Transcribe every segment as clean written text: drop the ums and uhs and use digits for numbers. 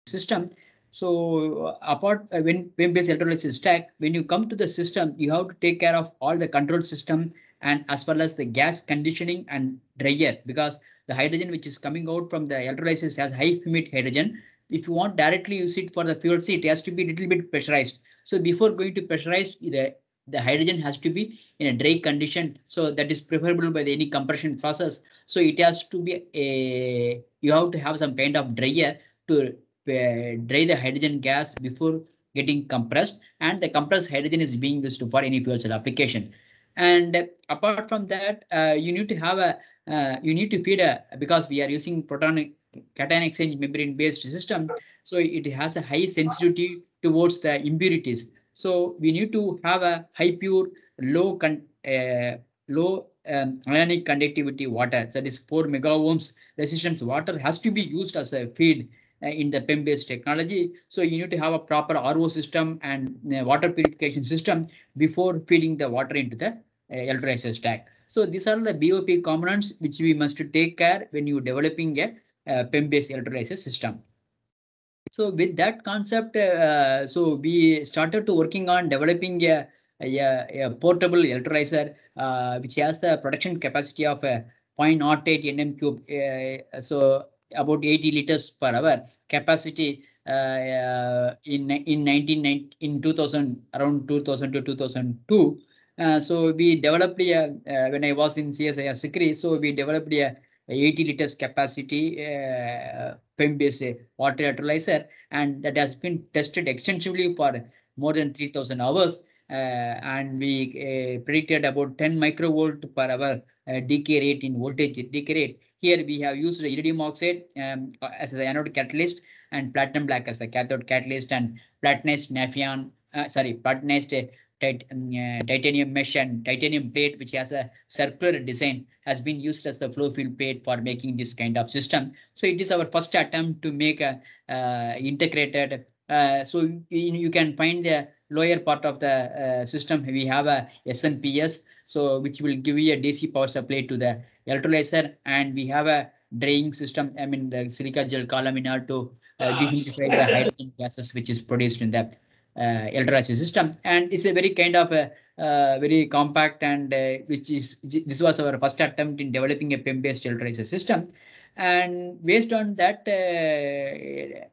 system. So apart when PEM-based electrolysis stack, when you come to the system, you have to take care of all the control system and as well as the gas conditioning and dryer, because the hydrogen which is coming out from the electrolysis has high humid hydrogen. If you want directly use it for the fuel, it has to be a little bit pressurized. So before going to pressurized, the hydrogen has to be in a dry condition. So that is preferable by the any compression process. So it has to be a, you have to have some kind of dryer to dry the hydrogen gas before getting compressed, and the compressed hydrogen is being used for any fuel cell application. And apart from that, you need to have a you need to feed a, because we are using proton cation exchange membrane based system, so it has a high sensitivity towards the impurities. So we need to have a high pure low ionic conductivity water, that is 4 mega ohms resistance water has to be used as a feed in the PEM-based technology. So you need to have a proper RO system and water purification system before feeding the water into the electrolyzer stack. So these are the BOP components which we must take care when you developing a PEM-based electrolyzer system. So with that concept, so we started to working on developing a portable electrolyzer which has the production capacity of 0.08 nm cube. So about 80 liters per hour capacity in 1990, in 2000, around 2000 to 2002. So we developed when I was in CSIR Sikri, so we developed a 80 liters capacity PEM-based water electrolyzer, and that has been tested extensively for more than 3000 hours. And we predicted about 10 microvolt per hour decay rate in voltage decay rate. Here we have used iridium oxide as the anode catalyst and platinum black as the cathode catalyst, and platinized Nafion, platinized titanium mesh and titanium plate, which has a circular design, has been used as the flow field plate for making this kind of system. So it is our first attempt to make a integrated. So you can find the lower part of the system. We have a SNPS, so which will give you a DC power supply to the electrolyzer, and we have a drying system. I mean the silica gel column to dehumidify the hydrogen gases which is produced in the electrolyzer system, and it's a very kind of a very compact and which is this was our first attempt in developing a PEM-based electrolyzer system. And based on that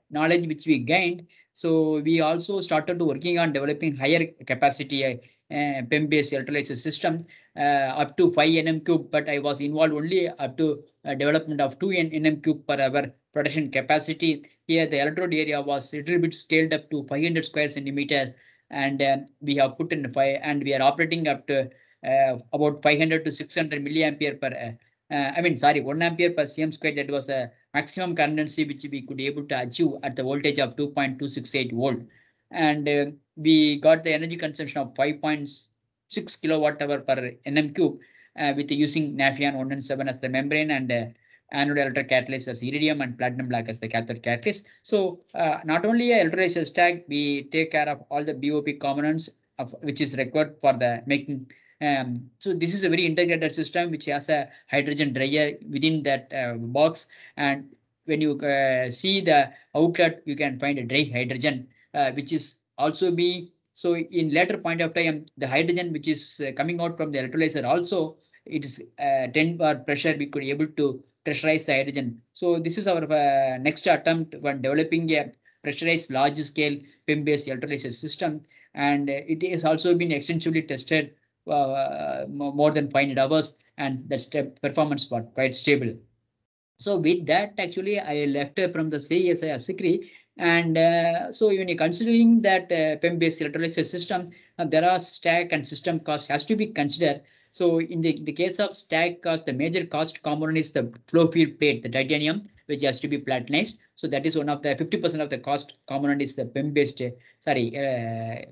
knowledge which we gained, so we also started to working on developing higher capacity PEM-based electrolyzer system up to 5 nm cube, but I was involved only up to development of 2 nm cube per hour production capacity. Here the electrode area was a little bit scaled up to 500 square centimeter, and we have put in 5, and we are operating up to about 500 to 600 milliampere per I mean, sorry, 1 ampere per cm square. That was a maximum currency which we could able to achieve at the voltage of 2.268 volt. And we got the energy consumption of 5.6 kilowatt hour per nm cube with using Nafion 117 as the membrane, and anode electric catalyst as iridium, and platinum black as the cathode catalyst. So not only a electrolyzer stack, we take care of all the BOP components of which is required for the making. So this is a very integrated system which has a hydrogen dryer within that box, and when you see the outlet, you can find a dry hydrogen which is also be, so in later point of time the hydrogen which is coming out from the electrolyzer also, it is 10 bar pressure we could able to pressurize the hydrogen. So this is our next attempt when developing a pressurized large scale PEM-based electrolyzer system, and it has also been extensively tested more than 500 hours, and the step performance was quite stable. So with that, actually, I left from the CSI Asikri. And so when you're considering that PEM-based electrolyzer system, there are stack and system cost has to be considered. So in the case of stack cost, the major cost component is the flow field plate, the titanium, which has to be platinized. So that is one of the 50% of the cost component is the PEM-based,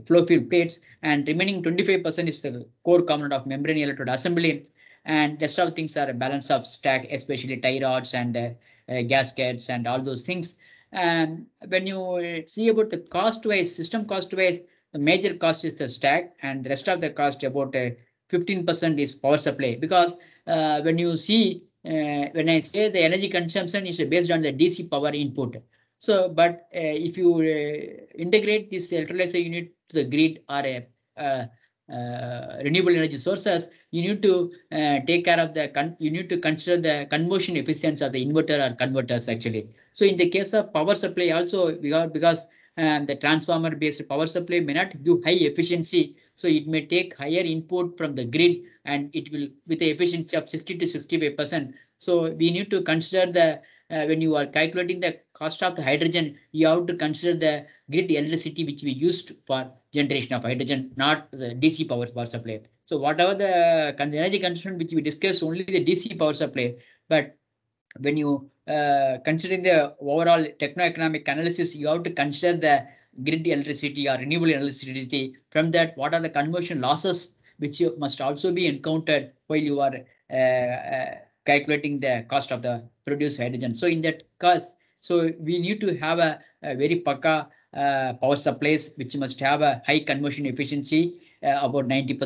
flow field plates, and remaining 25% is the core component of membrane electrode assembly, and rest of things are a balance of stack, especially tie rods and gaskets and all those things. And when you see about the cost wise, system cost wise, the major cost is the stack, and the rest of the cost about 15% is power supply, because when you see when I say the energy consumption is based on the DC power input. So, but if you integrate this electrolyzer unit to the grid or a renewable energy sources, you need to take care of the you need to consider the conversion efficiency of the inverter or converters actually. So in the case of power supply also, because the transformer based power supply may not give high efficiency, so it may take higher input from the grid and it will with the efficiency of 60 to 65%. So we need to consider the when you are calculating the cost of the hydrogen, you have to consider the grid electricity which we used for generation of hydrogen, not the DC power supply. So whatever the energy consumption which we discussed, only the DC power supply. But when you considering the overall techno-economic analysis, you have to consider the grid electricity or renewable electricity. From that, what are the conversion losses which you must also be encountered while you are calculating the cost of the produced hydrogen. So in that case, so we need to have a very pakka power supplies which must have a high conversion efficiency, about 90% or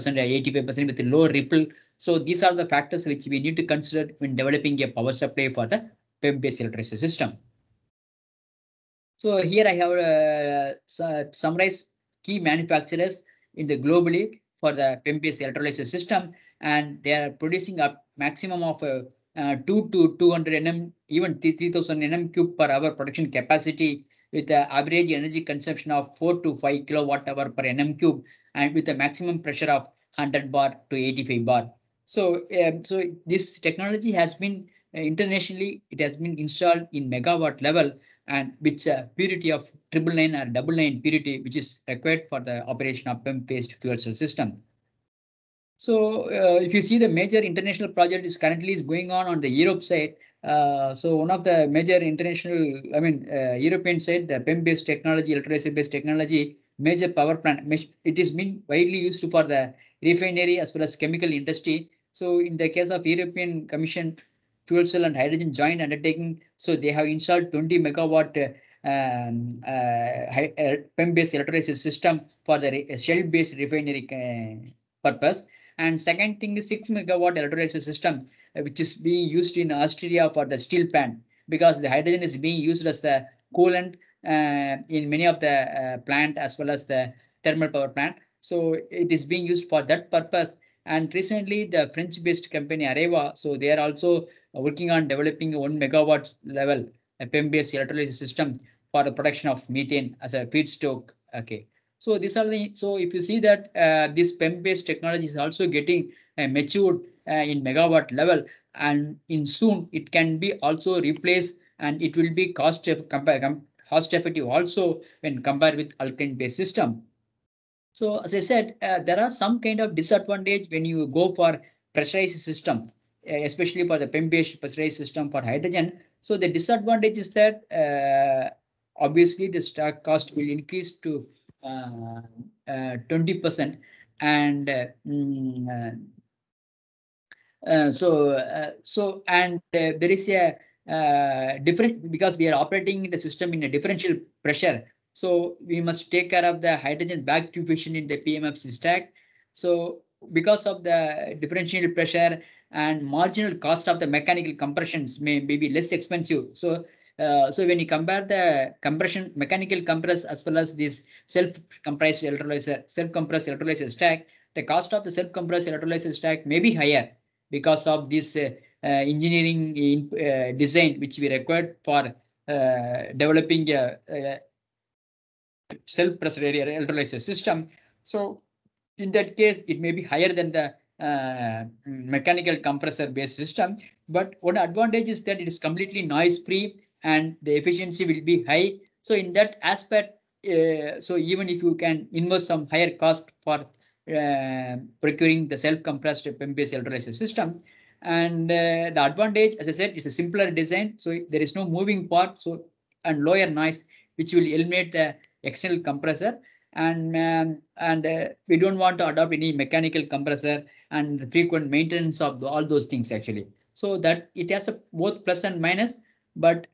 85% with a low ripple. So these are the factors which we need to consider when developing a power supply for the PEM-based electricity system. So here I have summarized key manufacturers in the globally for the PEM-based electrolysis system, and they are producing a maximum of 2 to 200 nm, even 3000 nm cube per hour production capacity with the average energy consumption of 4 to 5 kilowatt hour per nm cube and with a maximum pressure of 100 bar to 85 bar. So this technology has been internationally, it has been installed in megawatt level and which purity of 999 or 999 purity, which is required for the operation of PEM-based fuel cell system. So if you see the major international project is currently going on the Europe side. So one of the major international, European side, the PEM-based technology, electrolysis-based technology, major power plant, it is been widely used for the refinery as well as chemical industry. So in the case of European Commission, fuel cell and hydrogen joint undertaking, so they have installed 20 megawatt PEM-based electrolysis system for the shell-based refinery purpose. And second thing is 6 megawatt electrolysis system, which is being used in Australia for the steel plant, because the hydrogen is being used as the coolant in many of the plant as well as the thermal power plant. So it is being used for that purpose. And recently, the French-based company Areva, so they are also working on developing a 1 megawatt level PEM-based electrolysis system for the production of methane as a feedstock. Okay. So these are the, so if you see that this PEM-based technology is also getting matured in megawatt level, and in soon it can be also replaced and it will be cost effective also when compared with alkane based system. So as I said, there are some kind of disadvantage when you go for pressurized system, especially for the PEM-based pressurized system for hydrogen. So the disadvantage is that obviously the stock cost will increase to 20%, and there is a different, because we are operating the system in a differential pressure. So we must take care of the hydrogen back to fission in the PMFC stack. So because of the differential pressure and marginal cost of the mechanical compressions may be less expensive. So when you compare the compression mechanical compress as well as this self-compressed electrolyzer stack, the cost of the self-compressed electrolyzer stack may be higher because of this engineering design which we required for developing a self-pressed electrolyzer system. So in that case, it may be higher than the mechanical compressor based system. But one advantage is that it is completely noise free and the efficiency will be high. So in that aspect, so even if you can invest some higher cost for procuring the self-compressed PEM-based electrolyzer system, and the advantage, as I said, it's a simpler design. So there is no moving part. So and lower noise, which will eliminate the external compressor. And we don't want to adopt any mechanical compressor and the frequent maintenance of all those things actually. So that it has a both plus and minus, but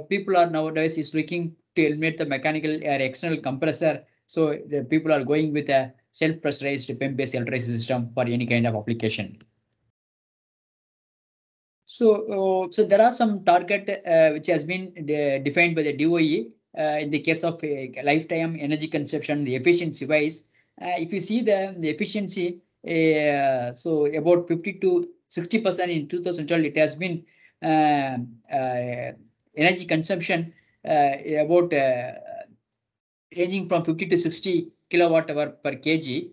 people are nowadays is looking to eliminate the mechanical or external compressor. So the people are going with a self-pressurized PEM-based electrolysis system for any kind of application. So there are some target which has been defined by the DOE in the case of lifetime energy consumption, the efficiency wise. If you see the efficiency, so about 50 to 60% in 2012, it has been uh, uh, energy consumption about ranging from 50 to 60 kilowatt hour per kg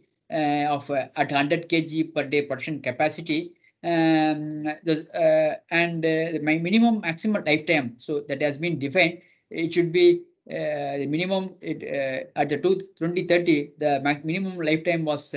of at 100 kg per day production capacity. My minimum maximum lifetime, so that has been defined. It should be the minimum at the 2030. The minimum lifetime was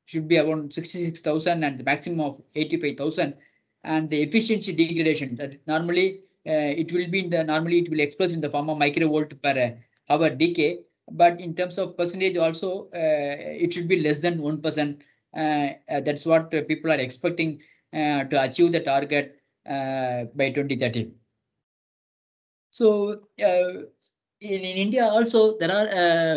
should be around 66,000 and the maximum of 85,000. And the efficiency degradation that normally it will be in the normally it will express in the form of microvolt per hour decay, but in terms of percentage also it should be less than 1%. That's what people are expecting to achieve the target by 2030. So in India also there are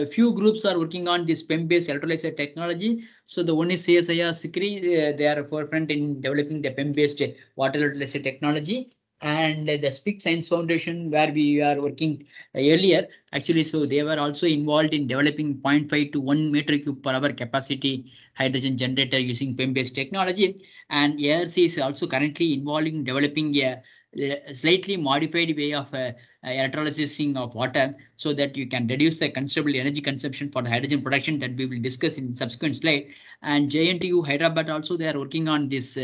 a few groups are working on this PEM-based electrolyzer technology. So the one is CSIR SICRI, they are forefront in developing the PEM-based water electrolyzer technology, and the SPIC Science Foundation where we are working earlier actually. So they were also involved in developing 0.5 to 1 meter cube per hour capacity hydrogen generator using PEM-based technology, and ARC is also currently involved in developing a slightly modified way of electrolysing of water so that you can reduce the considerable energy consumption for the hydrogen production that we will discuss in subsequent slide. And JNTU Hyderabad also they are working on this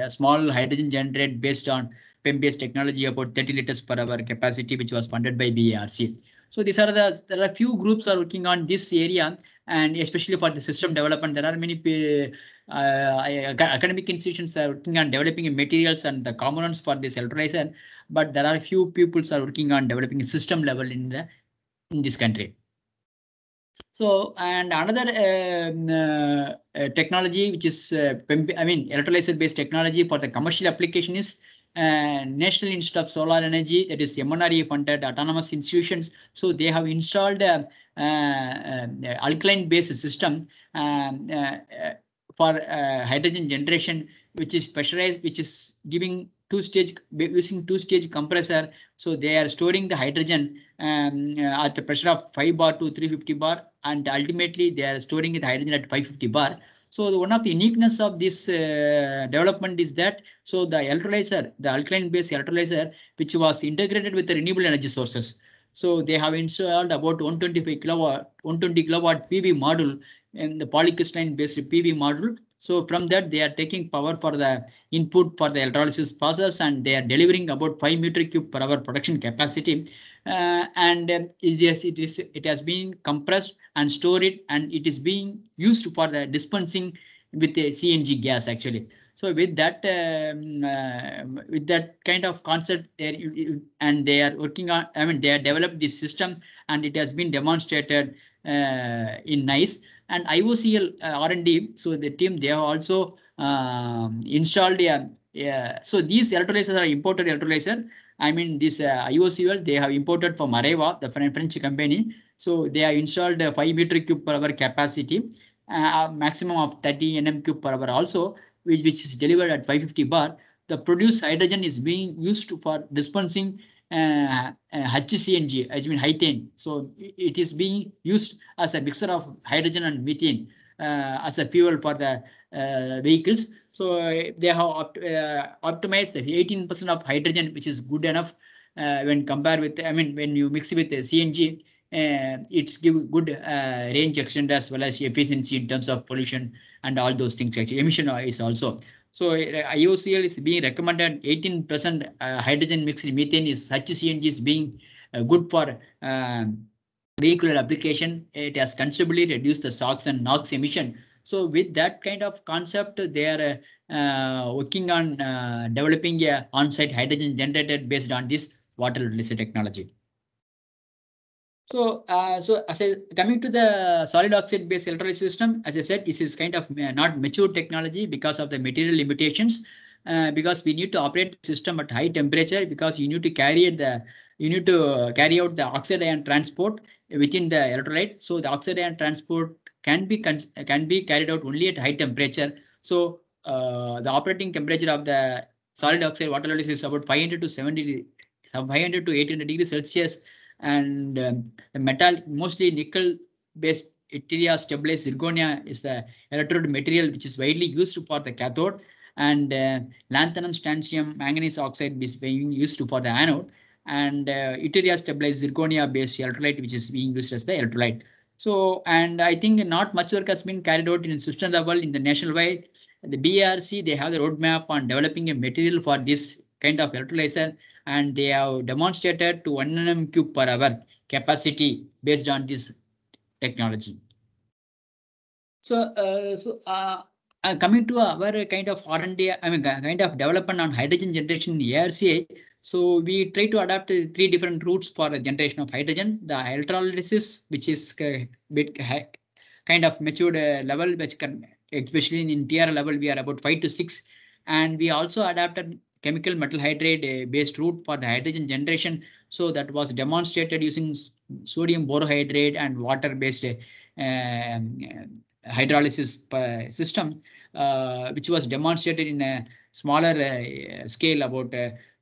small hydrogen generator based on PEM-based technology about 30 liters per hour capacity, which was funded by BARC. So these are there are few groups are working on this area, and especially for the system development, there are many academic institutions are working on developing materials and the components for this electrolyzer, but there are few people are working on developing a system level in this country. So, and another technology which is electrolyzer based technology for the commercial application is National Institute of Solar Energy, that is MNRE funded autonomous institutions. So they have installed alkaline based system for hydrogen generation, which is pressurized, which is giving using two-stage compressor. So they are storing the hydrogen at the pressure of 5 bar to 350 bar, and ultimately they are storing the hydrogen at 550 bar. So one of the uniqueness of this development is that so the electrolyzer, the alkaline based electrolyzer, which was integrated with the renewable energy sources. So they have installed about 120 kilowatt PV module in the polycrystalline based PV module. So from that they are taking power for the input for the electrolysis process, and they are delivering about 5 meter cube per hour production capacity. It has been compressed and stored, and it is being used for the dispensing with the CNG gas actually. So with that kind of concept there, and they are working on, they have developed this system, and it has been demonstrated in NICE and IOCL R&D. So the team, they have also installed so these electrolyzers are imported electrolyzer. This IOCL, they have imported from Areva, the French company. So they have installed a 5 meter cube per hour capacity, maximum of 30 nm cube per hour also, which is delivered at 550 bar. The produced hydrogen is being used for dispensing HCNG, hethane. So it is being used as a mixture of hydrogen and methane as a fuel for the vehicles. So they have optimized the 18% of hydrogen, which is good enough when compared with, when you mix it with the CNG, it's give good range extent as well as efficiency in terms of pollution and all those things. Actually, emission is also. So IOCL is being recommended 18% hydrogen mixed methane is HCNG is being good for vehicular application. It has considerably reduced the SOx and NOx emission. So with that kind of concept, they are working on developing a on-site hydrogen generator based on this water electrolysis technology. So, coming to the solid oxide based electrolysis system, as I said, this is kind of not mature technology because of the material limitations. Because we need to operate the system at high temperature, because you need to carry out the oxide ion transport within the electrolyte. So the oxide ion transport can be carried out only at high temperature. So the operating temperature of the solid oxide water electrolysis is about 500 to 70, 500 to 800 degrees Celsius, and the metal, mostly nickel based ytteria stabilized zirconia is the electrode material which is widely used for the cathode, and lanthanum strontium manganese oxide is being used for the anode, and ytteria stabilized zirconia based electrolyte which is being used as the electrolyte. So, and I think not much work has been carried out in system level in the nationwide. The BRC, they have the roadmap on developing a material for this kind of electrolyzer, and they have demonstrated to 1 nm cube per hour capacity based on this technology. Coming to our kind of R&D, I mean, kind of development on hydrogen generation in ARCA. So we try to adapt 3 different routes for the generation of hydrogen. The electrolysis, which is bit kind of matured level, which can, especially in TR level, we are about 5 to 6. And we also adapted chemical metal hydride based route for the hydrogen generation. So that was demonstrated using sodium borohydride and water based hydrolysis system, which was demonstrated in a smaller scale, about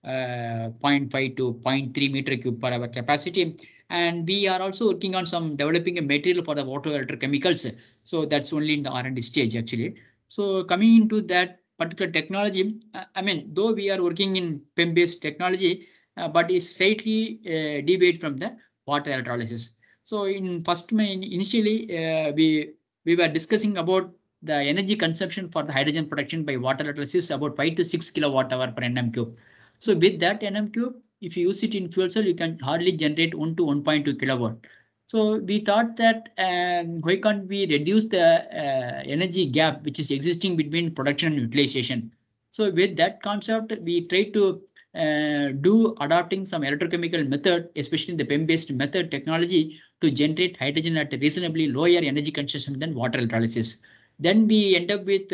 0.5 to 0.3 meter cube per hour capacity. And we are also working on some developing a material for the water electrochemicals. So that's only in the R&D stage actually. So coming into that particular technology, I mean, though we are working in PEM-based technology, but it's slightly deviate from the water electrolysis. So in first initially we were discussing about the energy consumption for the hydrogen production by water electrolysis about 5 to 6 kilowatt hour per nm cube. So with that nm cube, if you use it in fuel cell, you can hardly generate 1 to 1.2 kilowatt. So we thought that why can't we reduce the energy gap which is existing between production and utilization? So with that concept, we try to do adopting some electrochemical method, especially the PEM-based method technology, to generate hydrogen at a reasonably lower energy consumption than water electrolysis. Then we end up with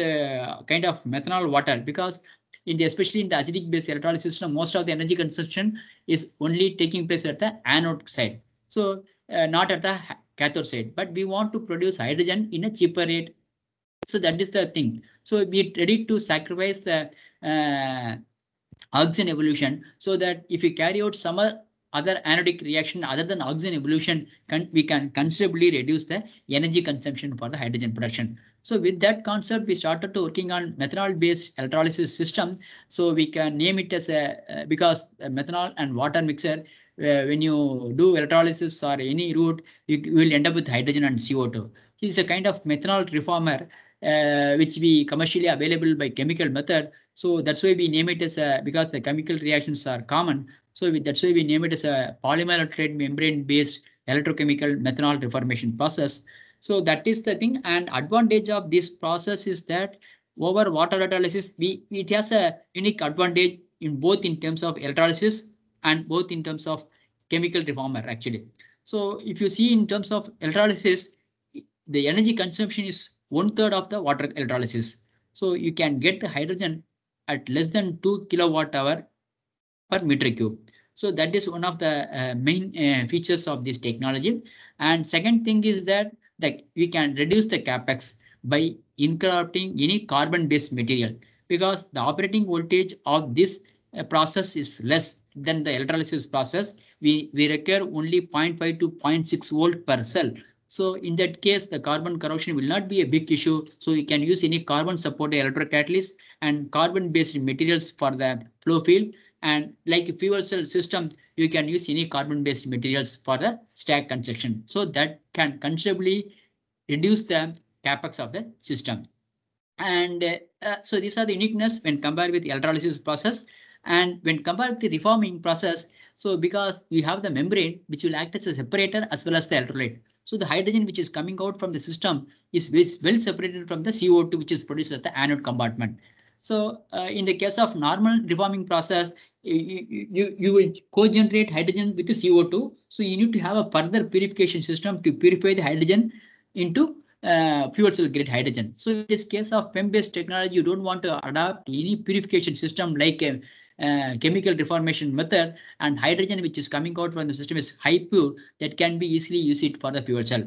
kind of methanol water, because especially in the acidic base electrolysis system, most of the energy consumption is only taking place at the anode side. So not at the cathode side, but we want to produce hydrogen in a cheaper rate. So that is the thing. So we ready to sacrifice the oxygen evolution, so that if you carry out some other anodic reaction other than oxygen evolution, we can considerably reduce the energy consumption for the hydrogen production. So with that concept, we started to working on methanol based electrolysis system. So we can name it as a because methanol and water mixer, when you do electrolysis or any route, you will end up with hydrogen and CO2. This is a kind of methanol reformer which we commercially available by chemical method. So that's why we name it as a, because the chemical reactions are common. So that's why we name it as a polymer electrolyte membrane based electrochemical methanol reformation process. So that is the thing. And advantage of this process is that over water electrolysis, it has a unique advantage in both in terms of electrolysis and both in terms of chemical reformer actually. So if you see in terms of electrolysis, the energy consumption is 1/3 of the water electrolysis. So you can get the hydrogen at less than 2 kilowatt hour per meter cube. So that is one of the main features of this technology. And second thing is that we can reduce the capex by incorporating any carbon-based material, because the operating voltage of this process is less than the electrolysis process. We require only 0.5 to 0.6 volt per cell. So in that case, the carbon corrosion will not be a big issue. So you can use any carbon supported electrocatalyst and carbon based materials for the flow field. And like a fuel cell system, you can use any carbon based materials for the stack construction. So that can considerably reduce the capex of the system. And so these are the uniqueness when compared with the electrolysis process. And when compared with the reforming process, so because we have the membrane which will act as a separator as well as the electrolyte. So the hydrogen which is coming out from the system is well separated from the CO2 which is produced at the anode compartment. So in the case of normal reforming process, you will co-generate hydrogen with the CO2. So you need to have a further purification system to purify the hydrogen into fuel cell grade hydrogen. So in this case of PEM-based technology, you don't want to adopt any purification system like a chemical reformation method, and hydrogen which is coming out from the system is high pure that can be easily used it for the fuel cell.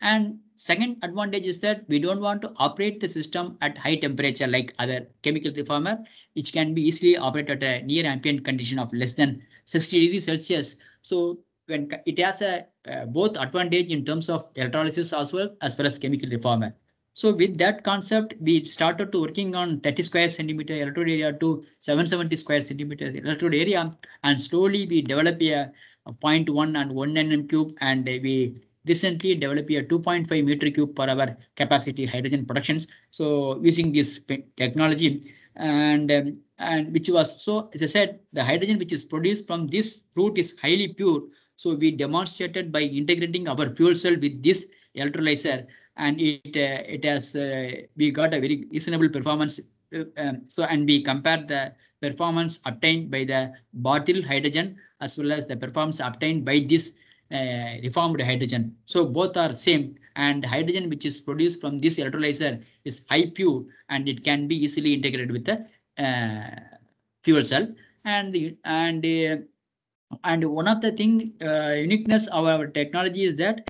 And second advantage is that we don't want to operate the system at high temperature like other chemical reformer, which can be easily operated at a near ambient condition of less than 60 degrees Celsius. So when it has a both advantage in terms of electrolysis as well as chemical reformer. So with that concept, we started to working on 30 square centimeter electrode area to 770 square centimeter electrode area, and slowly we develop a 0.1 and 1 nm cube, and we recently developed a 2.5 meter cube per hour capacity hydrogen productions. So using this technology, and which was, so as I said, the hydrogen which is produced from this route is highly pure. So we demonstrated by integrating our fuel cell with this electrolyzer, and it has we got a very reasonable performance. So and we compared the performance obtained by the bottled hydrogen as well as the performance obtained by this reformed hydrogen. So both are same, and hydrogen which is produced from this electrolyzer is high pure, and it can be easily integrated with the fuel cell. And one of the thing uniqueness of our technology is that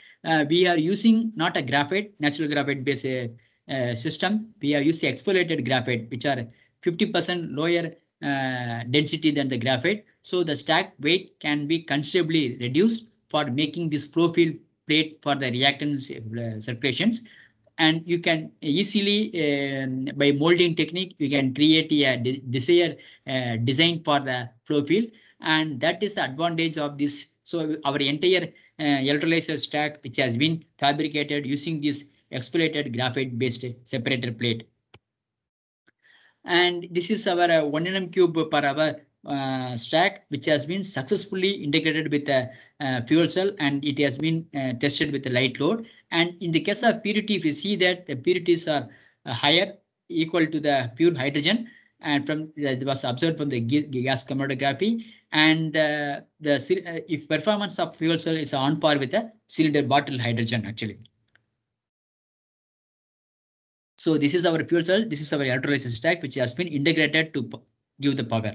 we are using not a graphite, natural graphite based system. We are using exfoliated graphite, which are 50% lower density than the graphite. So the stack weight can be considerably reduced for making this flow field plate for the reactants circulations. And you can easily, by molding technique, you can create a desired design for the flow field, and that is the advantage of this. So our entire electrolyzer stack, which has been fabricated using this exfoliated graphite based separator plate. And this is our 1 nm cube per hour stack, which has been successfully integrated with the fuel cell, and it has been tested with the light load. And in the case of purity, if you see that the purities are higher, equal to the pure hydrogen, and from that was observed from the gas chromatography. And if performance of fuel cell is on par with the cylinder bottle hydrogen actually. So this is our fuel cell, this is our electrolysis stack, which has been integrated to give the power.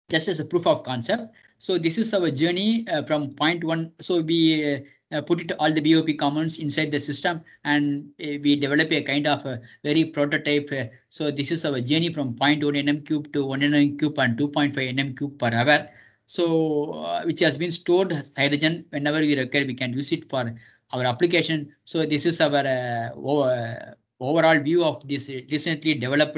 Just as a proof of concept. So this is our journey from point one. So we put it all the BOP components inside the system, and we develop a kind of a very prototype. So this is our journey from 0.1 nm cube to 1 nm cube and 2.5 nm cube per hour. So which has been stored hydrogen. Whenever we require, we can use it for our application. So this is our overall view of this recently developed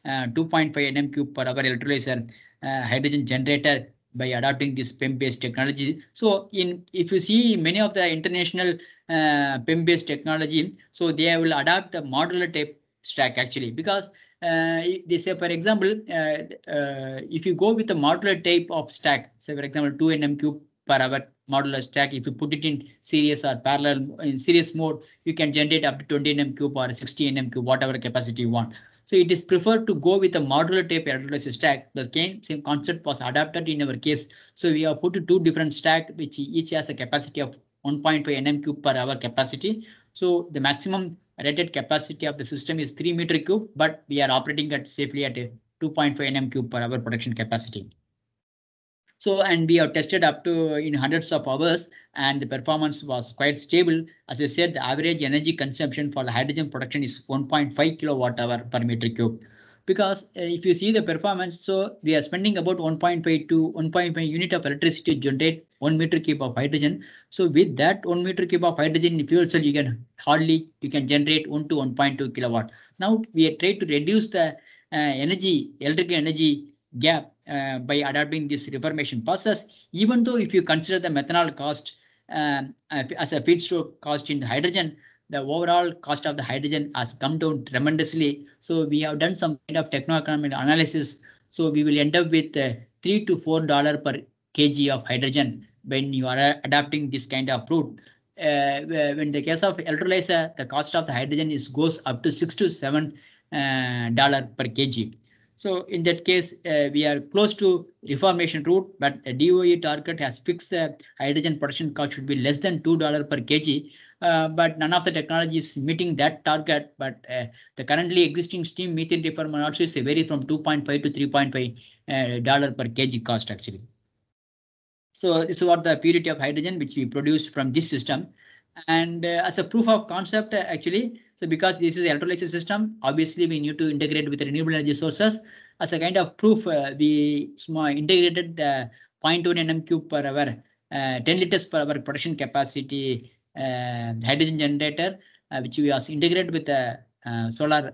2.5 nm cube per hour electrolyzer hydrogen generator by adopting this PEM-based technology. So if you see many of the international PEM-based technology, so they will adopt the modular type stack actually, because they say, for example, if you go with the modular type of stack, say for example 2 nm cube per hour modular stack, if you put it in series or parallel in series mode, you can generate up to 20 nm cube or 60 nm cube, whatever capacity you want. So it is preferred to go with a modular type electrolysis stack. The same concept was adapted in our case. So we have put two different stack, which each has a capacity of 1.5 nm cube per hour capacity. So the maximum rated capacity of the system is 3 meter cube, but we are operating at safely at a 2.5 nm cube per hour production capacity. So, and we have tested up to in hundreds of hours, and the performance was quite stable. As I said, the average energy consumption for the hydrogen production is 1.5 kilowatt hour per meter cube. Because if you see the performance, so we are spending about 1.5 to 1.5 unit of electricity to generate 1 meter cube of hydrogen. So with that 1 meter cube of hydrogen in fuel cell, you can generate 1 to 1.2 kilowatt. Now we are trying to reduce the electrical energy gap by adopting this reformation process. Even though if you consider the methanol cost as a feedstock cost in the hydrogen, the overall cost of the hydrogen has come down tremendously. So we have done some kind of techno-economic analysis. So we will end up with $3 to $4 per kg of hydrogen when you are adapting this kind of route. When the case of electrolyzer, the cost of the hydrogen goes up to $6 to $7 per kg. So in that case, we are close to reformation route, but the DOE target has fixed the hydrogen production cost should be less than $2 per kg. But none of the technology is meeting that target. But the currently existing steam methane reformer also is vary from 2.5 to 3.5 dollar per kg cost actually. So this is what the purity of hydrogen which we produce from this system. And as a proof of concept, actually, so because this is electrolysis system, obviously we need to integrate with renewable energy sources. As a kind of proof, we integrated the 0.1 nm cube per hour, 10 liters per hour production capacity hydrogen generator, which we also integrated with the solar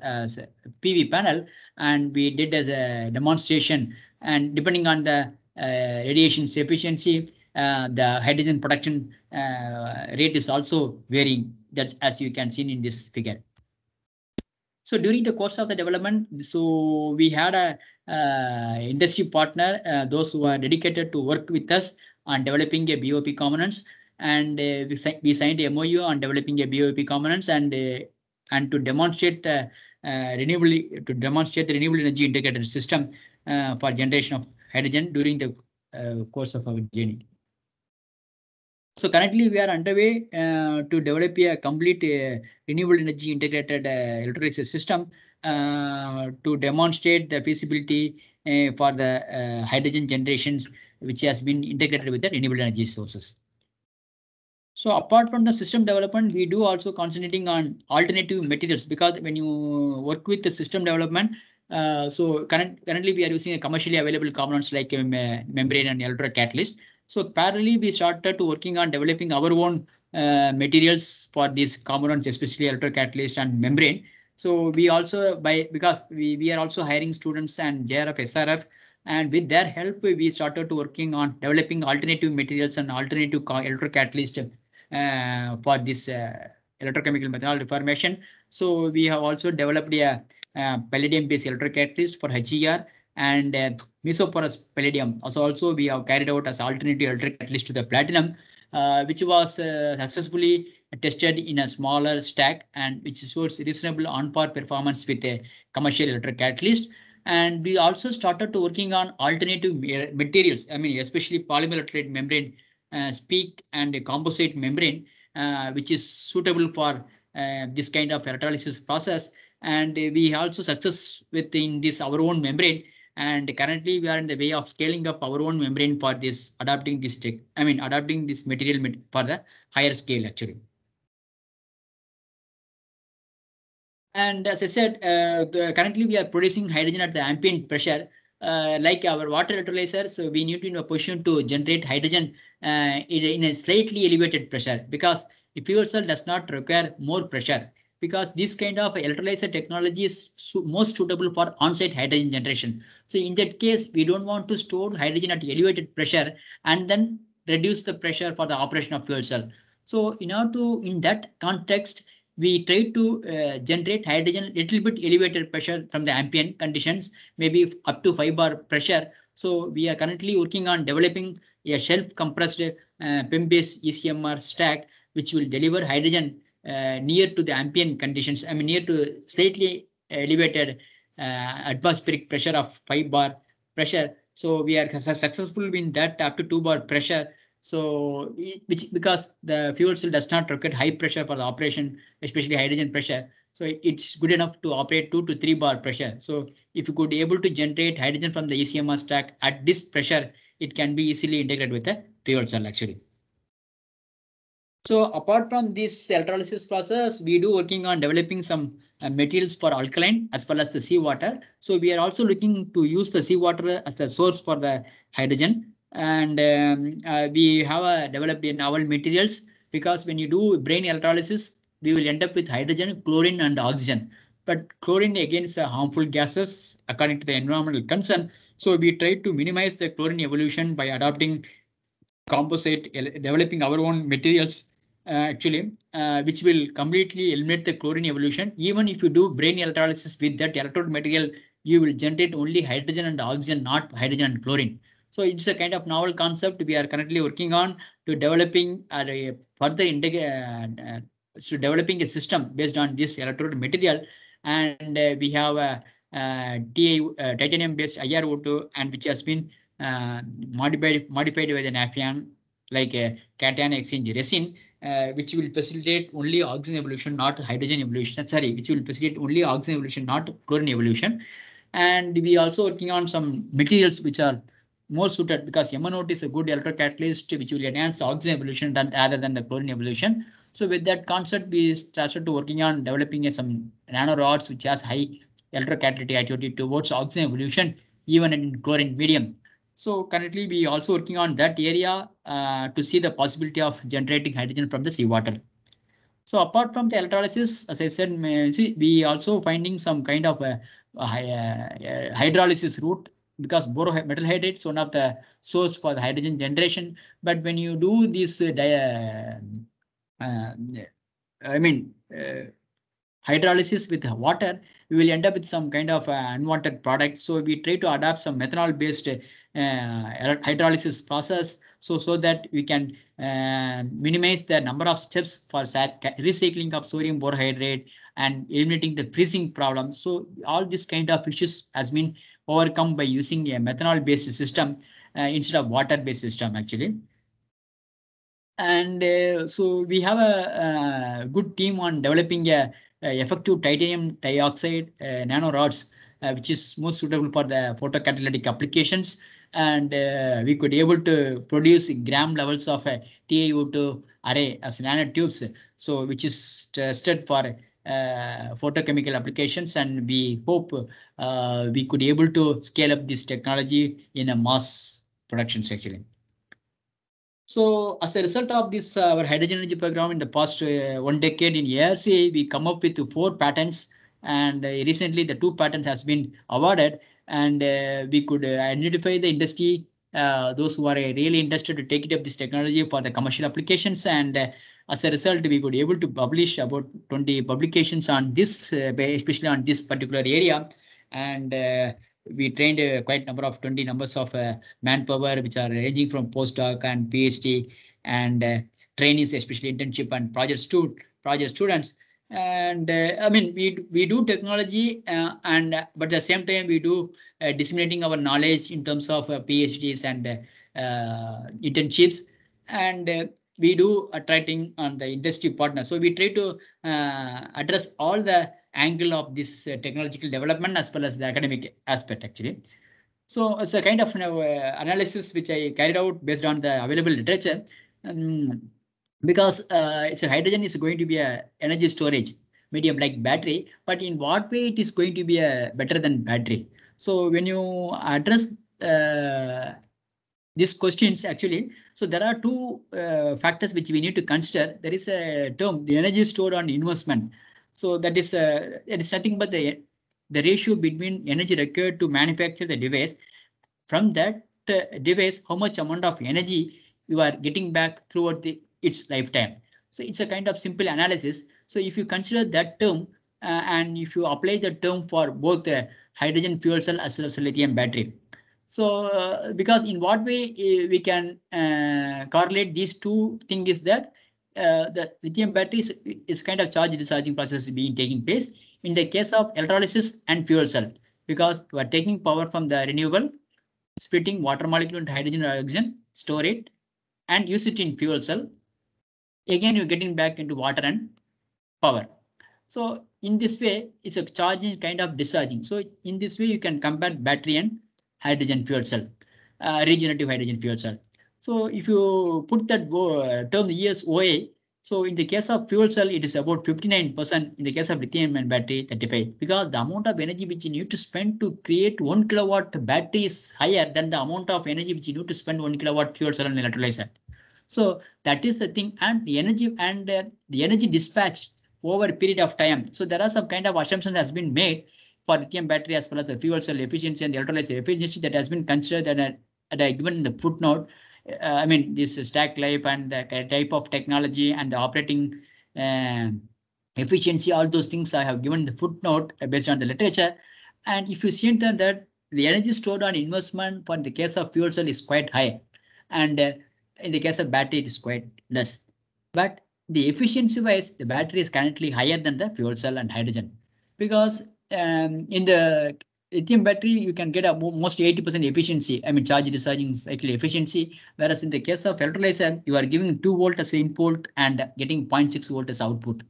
PV panel, and we did as a demonstration. And depending on the radiation efficiency, the hydrogen production rate is also varying. That's as you can see in this figure. So during the course of the development, so we had a industry partner, those who are dedicated to work with us on developing a BOP components, and we signed a MOU on developing a BOP components, and to demonstrate the renewable energy integrated system for generation of hydrogen during the course of our journey. So currently we are underway to develop a complete renewable energy integrated electrolysis system to demonstrate the feasibility for the hydrogen generations, which has been integrated with the renewable energy sources. So apart from the system development, we do also concentrating on alternative materials, because when you work with the system development, so currently we are using a commercially available components like membrane and electrocatalyst. So parallelly, we started to working on developing our own materials for these components, especially electrocatalyst and membrane. So we also because we are also hiring students and JRF, SRF, and with their help, we started to working on developing alternative materials and alternative electrocatalyst for this electrochemical methanol reformation. So we have also developed a palladium-based electrocatalyst for HER, and mesoporous palladium. Also we have carried out as alternative electrocatalyst to the platinum, which was successfully tested in a smaller stack, and which shows reasonable on-par performance with a commercial electrocatalyst. And we also started to working on alternative materials. I mean, especially polymer electrolyte membrane, speak, and a composite membrane, which is suitable for this kind of electrolysis process. And we also success within this our own membrane. And currently we are in the way of scaling up our own membrane for this, adapting this adapting this material for the higher scale actually. And as I said, currently we are producing hydrogen at the ambient pressure. Like our water electrolyzer, so we need to be in a position to generate hydrogen in a slightly elevated pressure, because the fuel cell does not require more pressure, because this kind of electrolyzer technology is most suitable for on-site hydrogen generation. So in that case, we don't want to store hydrogen at elevated pressure and then reduce the pressure for the operation of fuel cell. So in that context, we try to generate hydrogen little bit elevated pressure from the ambient conditions, maybe up to 5 bar pressure. So we are currently working on developing a shelf compressed PEM-based ECMR stack, which will deliver hydrogen near to the ambient conditions. I mean, near to slightly elevated atmospheric pressure of 5 bar pressure. So we are successful in that up to 2 bar pressure. So which because the fuel cell does not require high pressure for the operation, especially hydrogen pressure. So it's good enough to operate 2 to 3 bar pressure. So if you could able to generate hydrogen from the ECMR stack at this pressure, it can be easily integrated with the fuel cell actually. So apart from this electrolysis process, we do working on developing some materials for alkaline as well as the seawater. So we are also looking to use the seawater as the source for the hydrogen. And we have developed novel materials, because when you do brain electrolysis, we will end up with hydrogen, chlorine, and oxygen. But chlorine again is a harmful gases according to the environmental concern. So we try to minimize the chlorine evolution by adopting composite, developing our own materials actually, which will completely eliminate the chlorine evolution. Even if you do brain electrolysis with that electrode material, you will generate only hydrogen and oxygen, not hydrogen and chlorine. So it's a kind of novel concept we are currently working on to developing a further so developing a system based on this electrode material. And we have a titanium based IRO2, and which has been modified with an Nafion, like a cation exchange resin, which will facilitate only oxygen evolution, not hydrogen evolution. Sorry, which will facilitate only oxygen evolution, not chlorine evolution. And we also working on some materials which are more suited, because MnO2 is a good electrocatalyst which will enhance the oxygen evolution rather than the chlorine evolution. So with that concept, we started to working on developing some nanorods which has high electrocatalytic activity towards oxygen evolution, even in chlorine medium. So currently we also working on that area to see the possibility of generating hydrogen from the seawater. So apart from the electrolysis, as I said, see, we also finding some kind of hydrolysis route, because metal hydrate is one of the source for the hydrogen generation. But when you do this, uh, I mean, hydrolysis with water, we will end up with some kind of unwanted product. So we try to adapt some methanol based hydrolysis process, so that we can minimize the number of steps for recycling of sodium borohydrate and eliminating the freezing problem. So all this kind of issues has been overcome by using a methanol based system instead of water based system actually. And so we have a good team on developing a effective titanium dioxide nanorods, which is most suitable for the photocatalytic applications. And we could able to produce gram levels of TiO2 array as nanotubes, so which is tested for photochemical applications. And we hope we could able to scale up this technology in a mass production actually. So as a result of this, our hydrogen energy program in the past 1 decade in ARCA, we come up with 4 patents, and recently the 2 patents has been awarded, and we could identify the industry, those who are really interested to take it up this technology for the commercial applications. And as a result, we could able to publish about 20 publications on this, especially on this particular area. And we trained quite number of 20 numbers of manpower, which are ranging from postdoc and PhD and trainees, especially internship and project students. And I mean, we do technology, and but at the same time we do disseminating our knowledge in terms of PhDs and internships, and we do attracting on the industry partner. So we try to address all the angle of this technological development as well as the academic aspect actually. So it's a kind of analysis which I carried out based on the available literature, um, because it's a hydrogen is going to be a energy storage medium like battery, but in what way it is going to be a better than battery. So when you address these questions actually, so there are two factors which we need to consider. There is a term, the energy stored on investment. So that is it is nothing but the ratio between energy required to manufacture the device, from that device how much amount of energy you are getting back throughout its lifetime. So it's a kind of simple analysis. So if you consider that term, and if you apply the term for both hydrogen fuel cell as well as lithium battery, so because in what way we can correlate these two things is that the lithium battery is kind of charge discharging process being taking place in the case of electrolysis and fuel cell, because we are taking power from the renewable, splitting water molecule into hydrogen or oxygen, store it, and use it in fuel cell. Again, you're getting back into water and power. So in this way, it's a charging kind of discharging. So in this way, you can compare battery and hydrogen fuel cell, regenerative hydrogen fuel cell. So if you put that term ESOA, so in the case of fuel cell, it is about 59%. In the case of lithium and battery, 35, because the amount of energy which you need to spend to create 1 kilowatt battery is higher than the amount of energy which you need to spend 1 kilowatt fuel cell and electrolyzer. So that is the thing, and the energy dispatched over a period of time. So there are some kind of assumptions has been made for lithium battery as well as the fuel cell efficiency and the electrolyzer efficiency that has been considered at given in the footnote. I mean, this stack life and the type of technology and the operating uh, efficiency, all those things I have given the footnote based on the literature. And if you see that the energy stored on investment for the case of fuel cell is quite high, and in the case of battery, it is quite less. But the efficiency wise, the battery is currently higher than the fuel cell and hydrogen, because in the lithium battery, you can get a mostly 80% efficiency. I mean, charge discharging cycle efficiency. Whereas in the case of electrolyzer, you are giving 2 volt as input and getting 0.6 volt as output.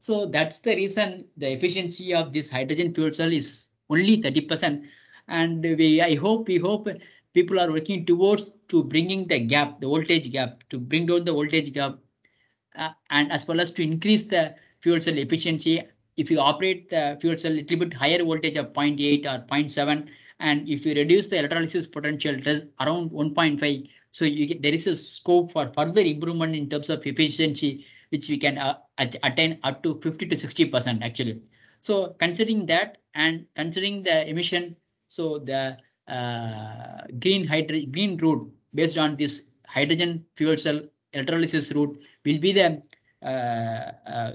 So that's the reason the efficiency of this hydrogen fuel cell is only 30%. And we hope people are working towards to bringing the gap, the voltage gap, to bring down the voltage gap and as well as to increase the fuel cell efficiency. If you operate the fuel cell a little bit higher voltage of 0.8 or 0.7, and if you reduce the electrolysis potential around 1.5, so there is a scope for further improvement in terms of efficiency, which we can attain up to 50 to 60% actually. So considering that and considering the emission, so the green route based on this hydrogen fuel cell electrolysis route will be the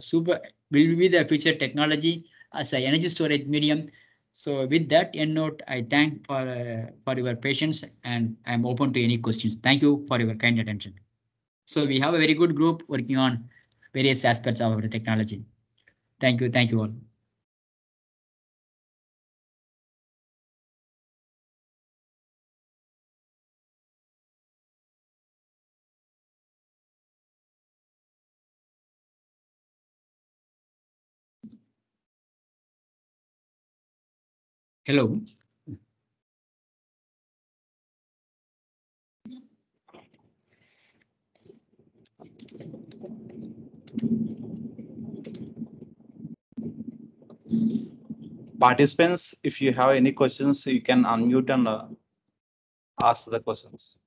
super will be the future technology as an energy storage medium. So with that end note, I thank for your patience, and I'm open to any questions. Thank you for your kind attention. So we have a very good group working on various aspects of the technology. Thank you. Thank you all. Hello. Participants, if you have any questions, you can unmute and ask the questions.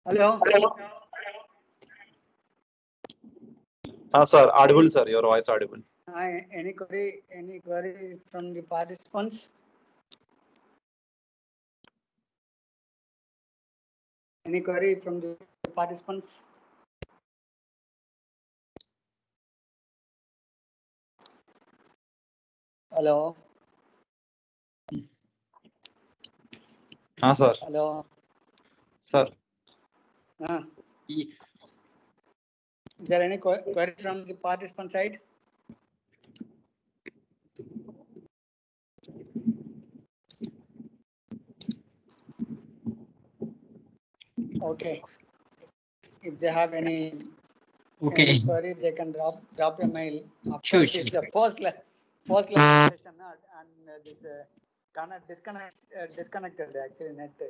Hello. Sir, audible, sir. Your voice audible. Any query from the participants? Any query from the participants? Hello. Sir. Hello. Sir. Is there any query from the participant side? Okay. If they have any query, they can drop a mail. Of Sure. It's a post class session, and this disconnected actually net.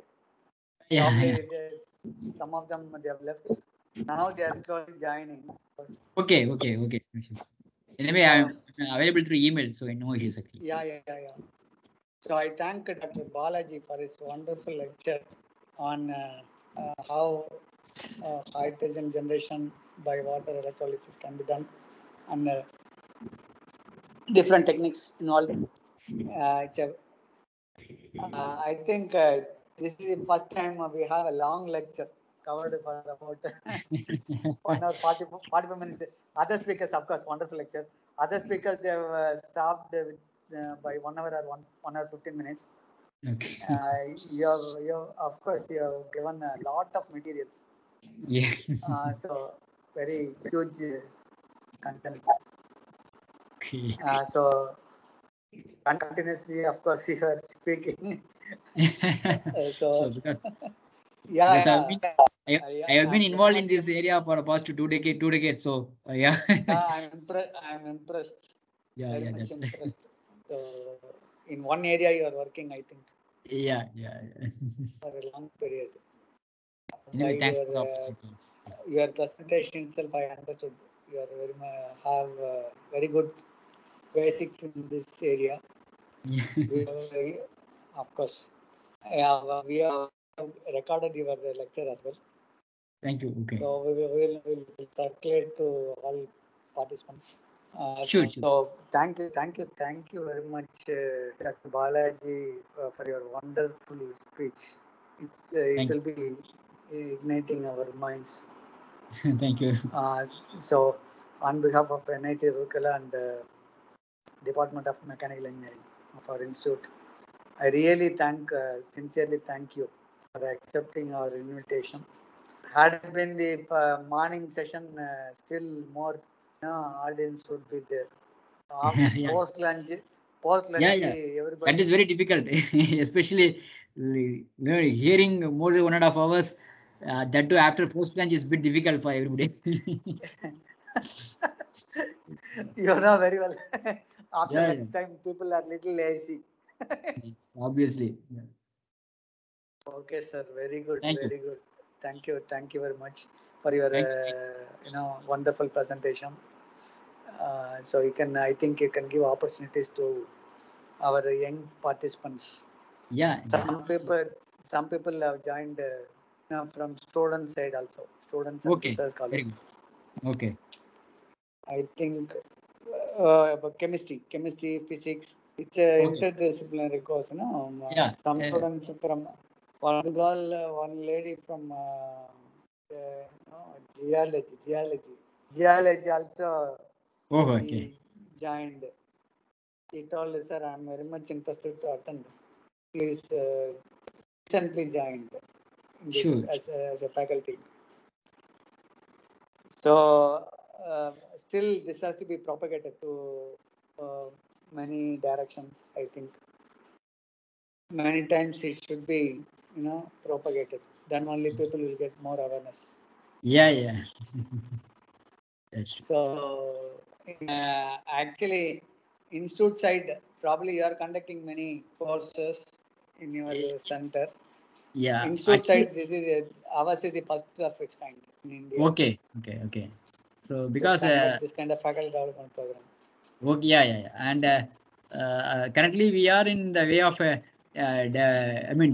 Probably some of them they have left. Now they are slowly joining. Okay. Anyway, I'm available through email, so no issues. Yeah. So I thank Dr. Balaji for his wonderful lecture on how hydrogen generation by water electrolysis can be done, and different techniques involved. I think this is the first time we have a long lecture covered for about 1 hour 45 minutes. Other speakers, of course, wonderful lecture. Other speakers, they have stopped by 1 hour or 1 hour 15 minutes. Okay. Of course, you have given a lot of materials. Yeah. So very huge content. Okay. So continuously, of course, you are speaking. So because I have been involved in this area for the past 2 decades. So yeah. I'm impressed. Yeah, much that's impressed. So in one area you are working, I think. Yeah. For a long period. Anyway, thanks for the opportunity. Your presentation itself, I understood. You are have very good basics in this area. Yeah. Of course. Yeah, we have recorded your lecture as well. Thank you. Okay. So we will circulate to all participants. Sure. So thank you very much, Dr. Balaji, for your wonderful speech. It will be igniting our minds. Thank you. So on behalf of NIT Rourkela and Department of Mechanical Engineering of our institute, I really sincerely thank you for accepting our invitation. Had it been the morning session, still more audience would be there. Yeah. Post lunch, Yeah, yeah. everybody. That is very difficult, especially hearing more than 1.5 hours. That too after post lunch is a bit difficult for everybody. You know very well. After Yeah, yeah. lunchtime, people are little lazy. Obviously. Yeah. Okay, sir. Very good. Thank you. Very good. Thank you very much for your Thank you. wonderful presentation. So I think you can give opportunities to our young participants. Yeah, yeah. Some people have joined, from student side also, students and Okay. research Very scholars. good. Okay. I think about chemistry, physics. It's a Okay. interdisciplinary course, Yeah. some students from one girl, one lady from geology also Oh, okay. he joined. He told us, sir, I'm very much interested to attend. Please, recently joined Sure. as a faculty. So still this has to be propagated to many directions. I think many times it should be propagated. Then only people will get more awareness. Yeah, yeah. That's true. So actually, institute side, probably you are conducting many courses in your center. Yeah. Institute Actually, side, ours is the first of its kind in India. okay. Okay. Okay. So To because conduct this kind of faculty development program. okay, yeah, yeah, yeah. And currently we are in the way of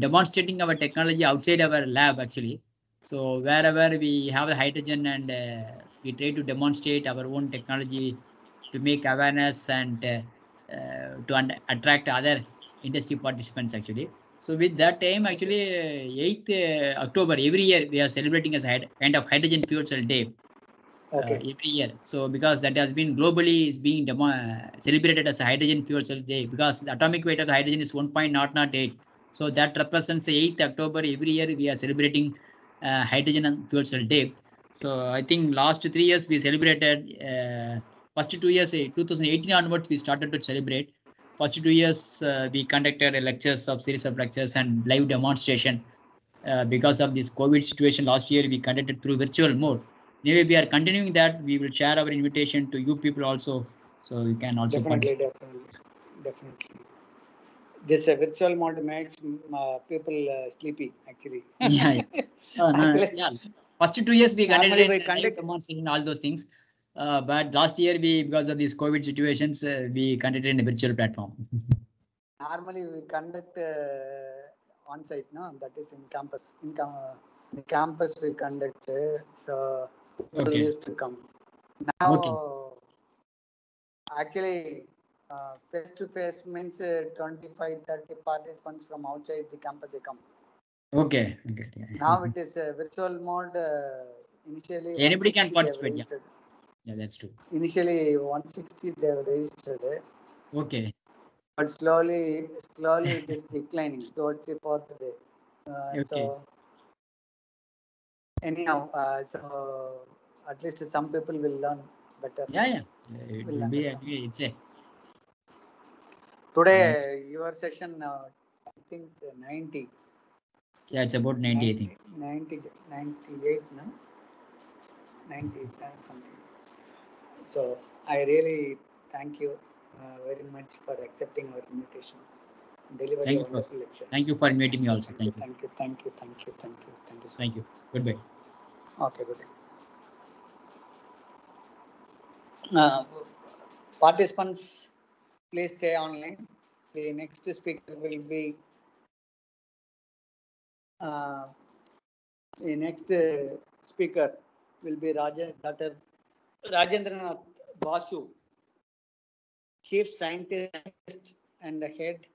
demonstrating our technology outside our lab actually. So wherever we have the hydrogen and we try to demonstrate our own technology to make awareness and to attract other industry participants actually. So with that time actually 8th October every year we are celebrating as a kind of hydrogen fuel cell day. Every year. So because that has been globally is being celebrated as a hydrogen fuel cell day because the atomic weight of the hydrogen is 1.008. So that represents the 8th October every year we are celebrating hydrogen and fuel cell day. So I think last 3 years we celebrated first 2 years 2018 onwards we started to celebrate. First 2 years we conducted a lectures of series of lectures and live demonstration. Because of this COVID situation last year we conducted through virtual mode. Anyway, we are continuing that. We will share our invitation to you people also, so you can also participate. Definitely. This virtual mode makes people sleepy, actually. Yeah, yeah. No, Actually, yeah. First 2 years we conducted normally we in live conduct demonstration, all those things. But last year we, because of these COVID situations, we conducted in a virtual platform. normally we conduct on site, no? That is in campus. In campus we conduct. So people Okay. used to come. Okay. Now, actually, face to face means 25, 30 participants from outside the campus they come. Okay. Okay. Yeah. Now it is virtual mode. Initially Anybody can 160 they have participate. Yeah. registered. Yeah, that's true. Initially 160 they have registered. Okay. But slowly it is declining towards the fourth day. Okay. So anyhow, so at least some people will learn better. Yeah, yeah. It Will will be. understand. It's a. Today your session, I think 90. Yeah, it's about 90, I think. 98, no? 90 something. So I really thank you very much for accepting our invitation. Deliver Thank a you, Professor. wonderful lecture. Thank you for inviting me also. Thank you. Thank you, sir. Thank you. Goodbye. Okay, good. Uh, Participants, please stay online. The next speaker will be uh, the next speaker will be Dr. Rajendranath Basu, Chief Scientist and Head,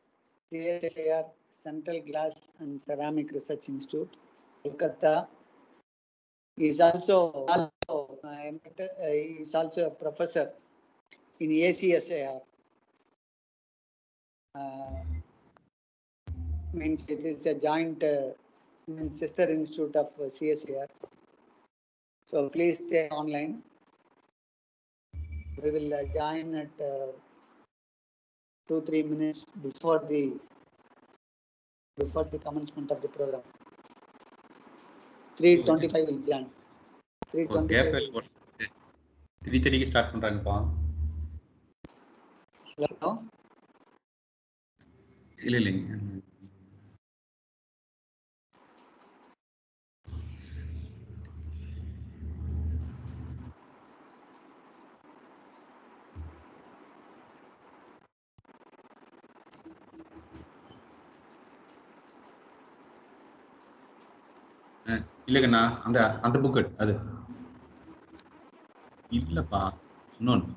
CSIR Central Glass and Ceramic Research Institute, Kolkata. He is also a professor in ACSIR. means it is a joint sister institute of CSIR. So please stay online. We will join at 2-3 minutes before the commencement of the program. 3:25 will join. 3:25. 3:30 start பண்றாங்கப்பா. Hello. இல்லைங்க. இல்லைங்கண்ணா, அந்த book அது இல்லப்பா, இன்னொன்று.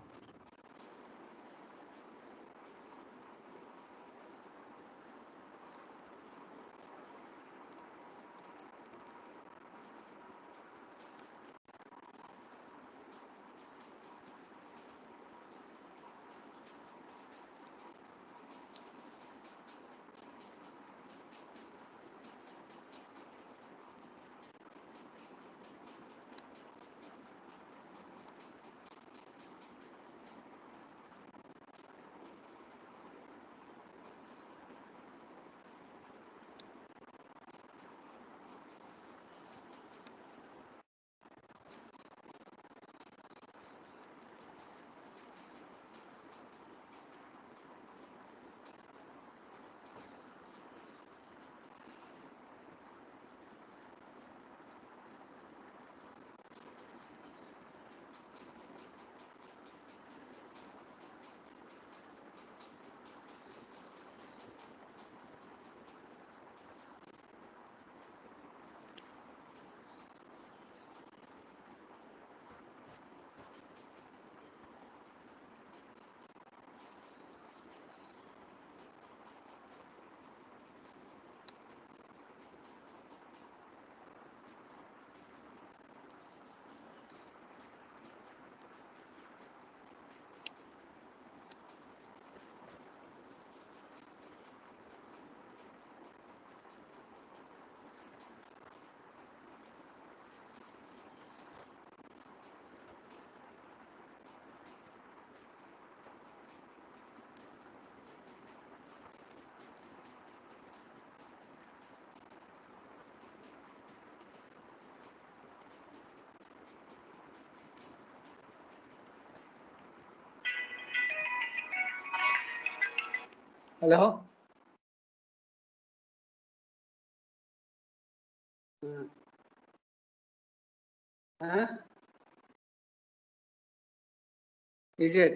Hello. Is it?